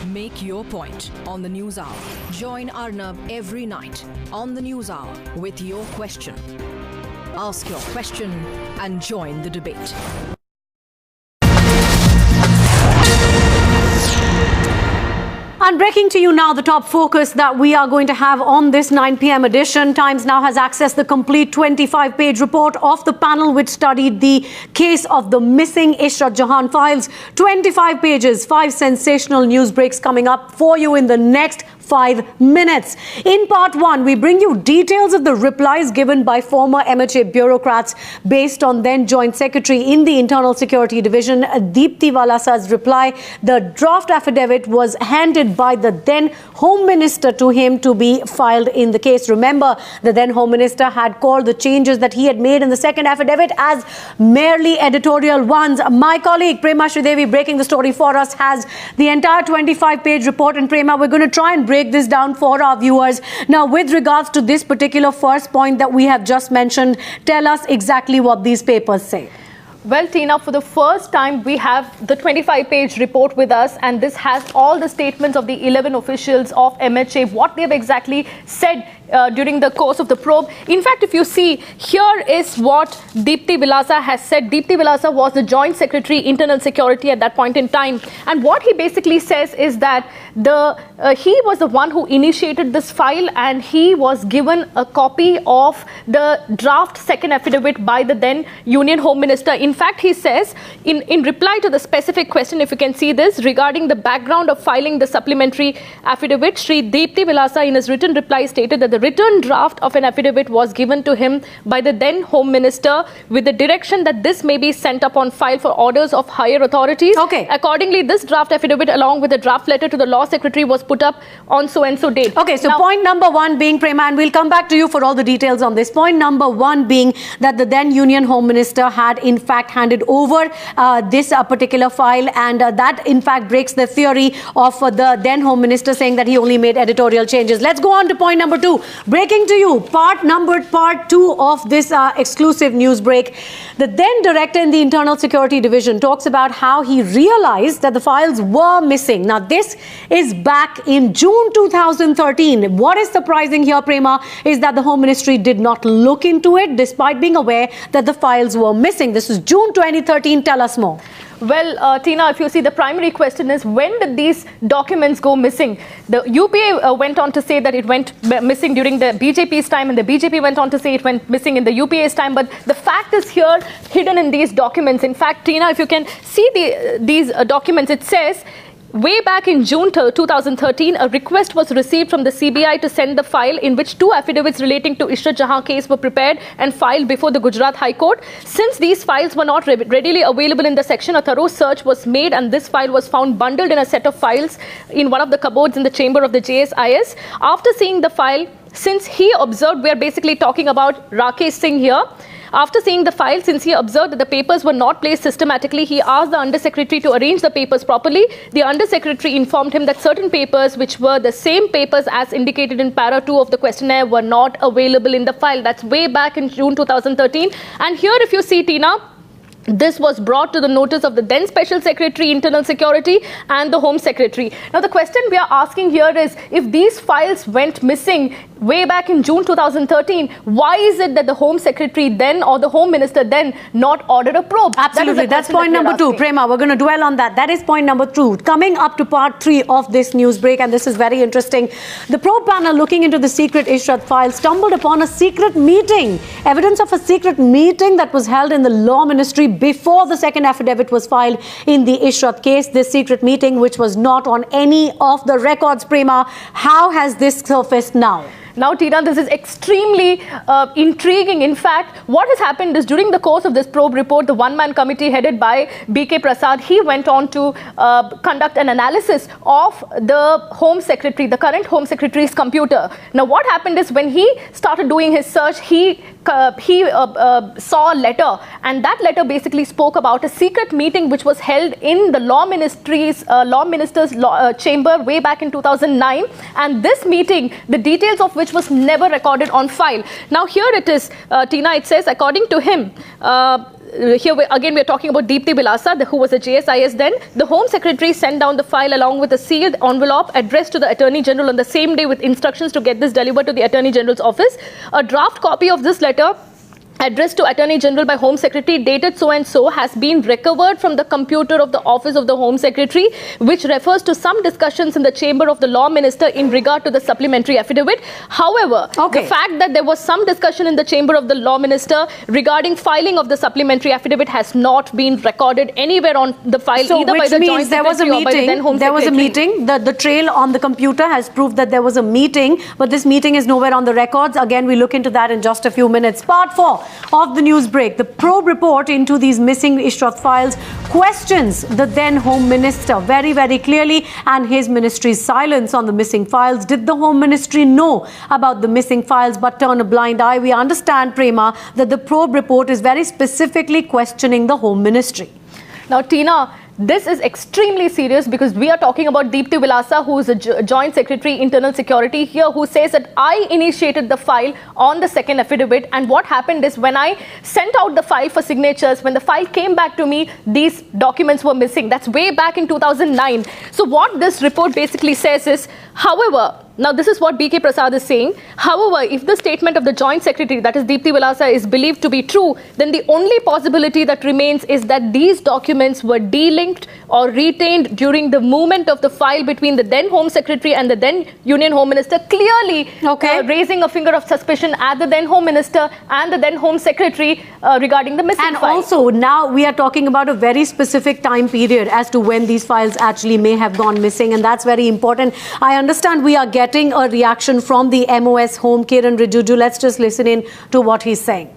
Make your point on the News Hour. Join Arnab every night on the News Hour with your question. Ask your question and join the debate. And breaking to you now the top focus that we are going to have on this 9 p.m. edition. Times now has accessed the complete 25-page report of the panel which studied the case of the Missing Ishrat Files. 25 pages, 5 sensational news breaks coming up for you in the next 5 minutes. In part 1, we bring you details of the replies given by former MHA bureaucrats based on then Joint Secretary in the Internal Security Division, Deepti Valasa's reply. The draft affidavit was handed by the then Home Minister to him to be filed in the case. Remember, the then Home Minister had called the changes that he had made in the second affidavit as merely editorial ones. My colleague Prema Sridevi, breaking the story for us, has the entire 25-page report. And Prema, we're going to try and break this down for our viewers. Now, with regards to this particular first point that we have just mentioned, tell us exactly what these papers say. Well, Tina, for the first time, we have the 25-page report with us, and this has all the statements of the 11 officials of MHA, what they've exactly said during the course of the probe. In fact, if you see, here is what Deepti Vilasa has said. Deepti Vilasa was the Joint Secretary, Internal Security at that point in time. And what he basically says is that he was the one who initiated this file, and he was given a copy of the draft second affidavit by the then Union Home Minister. In fact, he says, in reply to the specific question, if you can see this, regarding the background of filing the supplementary affidavit, Shri Deepti Vilasa in his written reply stated that the written draft of an affidavit was given to him by the then Home Minister with the direction that this may be sent up on file for orders of higher authorities. Okay. Accordingly, this draft affidavit along with the draft letter to the Law Secretary was put up on so-and-so date. Okay, so now, point number 1 being, Prema, and we'll come back to you for all the details on this. Point number 1 being that the then Union Home Minister had in fact handed over this particular file, and that in fact breaks the theory of the then Home Minister saying that he only made editorial changes. Let's go on to point number 2. Breaking to you, part 2 of this exclusive news break. The then Director in the Internal Security Division talks about how he realized that the files were missing. Now, this is back in June 2013. What is surprising here, Prema, is that the Home Ministry did not look into it despite being aware that the files were missing. This is June 2013. Tell us more. Well, Tina, if you see, the primary question is, when did these documents go missing? The UPA went on to say that it went missing during the BJP's time, and the BJP went on to say it went missing in the UPA's time. But the fact is here hidden in these documents. In fact, Tina, if you can see these documents, it says, way back in June 2013, a request was received from the CBI to send the file in which 2 affidavits relating to Ishrat Jahan case were prepared and filed before the Gujarat High Court. Since these files were not readily available in the section, a thorough search was made, and this file was found bundled in a set of files in one of the cupboards in the chamber of the JSIS. After seeing the file, since he observed, we are basically talking about Rakesh Singh here. After seeing the file, since he observed that the papers were not placed systematically, he asked the Undersecretary to arrange the papers properly. The Undersecretary informed him that certain papers, which were the same papers as indicated in para 2 of the questionnaire, were not available in the file. That's way back in June 2013. And here, if you see, Tina, this was brought to the notice of the then Special Secretary, Internal Security, and the Home Secretary. Now, the question we are asking here is, if these files went missing way back in June 2013, why is it that the Home Secretary then, or the Home Minister then, not ordered a probe? Absolutely. That's point number 2. Prema, we're going to dwell on that. That is point number 2. Coming up to part 3 of this news break, and this is very interesting. The probe panel looking into the secret Ishrat file stumbled upon a secret meeting. Evidence of a secret meeting that was held in the Law Ministry before the second affidavit was filed in the Ishrat case. This secret meeting, which was not on any of the records, Prema, how has this surfaced now? Now, Tina, this is extremely intriguing. In fact, what has happened is, during the course of this probe report, the one-man committee headed by B.K. Prasad, he went on to conduct an analysis of the Home Secretary, the current Home Secretary's computer. Now, what happened is, when he started doing his search, he saw a letter, and that letter basically spoke about a secret meeting which was held in the Law Minister's chamber way back in 2009. And this meeting, the details of which was never recorded on file. Now, here it is, Tina, it says, according to him, again we're talking about Deepthi Bilasa, who was a JSIS then. The Home Secretary sent down the file along with a sealed envelope addressed to the Attorney General on the same day with instructions to get this delivered to the Attorney General's office. A draft copy of this letter addressed to Attorney General by Home Secretary dated so and so has been recovered from the computer of the Office of the Home Secretary, which refers to some discussions in the chamber of the Law Minister in regard to the supplementary affidavit. However, the fact that there was some discussion in the chamber of the Law Minister regarding filing of the supplementary affidavit has not been recorded anywhere on the file, so either by the Joint Secretary or by the then Home Secretary. There was a meeting. The trail on the computer has proved that there was a meeting, but this meeting is nowhere on the records. Again, we look into that in just a few minutes. Part 4 of the news break. The probe report into these missing Ishrat files questions the then Home Minister very, very clearly and his ministry's silence on the missing files. Did the Home Ministry know about the missing files but turn a blind eye? We understand, Prema, that the probe report is very specifically questioning the Home Ministry. Now, Tina, this is extremely serious because we are talking about Deepthi Bilasa, who is a Joint Secretary Internal Security here, who says that I initiated the file on the second affidavit, and what happened is when I sent out the file for signatures, when the file came back to me, these documents were missing. That's way back in 2009. So what this report basically says is, however, now this is what B.K. Prasad is saying. However, if the statement of the Joint Secretary, that is Deepthi Bilasa, is believed to be true, then the only possibility that remains is that these documents were delinked or retained during the movement of the file between the then Home Secretary and the then Union Home Minister, clearly raising a finger of suspicion at the then Home Minister and the then Home Secretary regarding the missing file. And also, now we are talking about a very specific time period as to when these files actually may have gone missing, and that's very important. I understand we are getting a reaction from the MOS Home, Kiran Rijiju. Let's just listen in to what he's saying.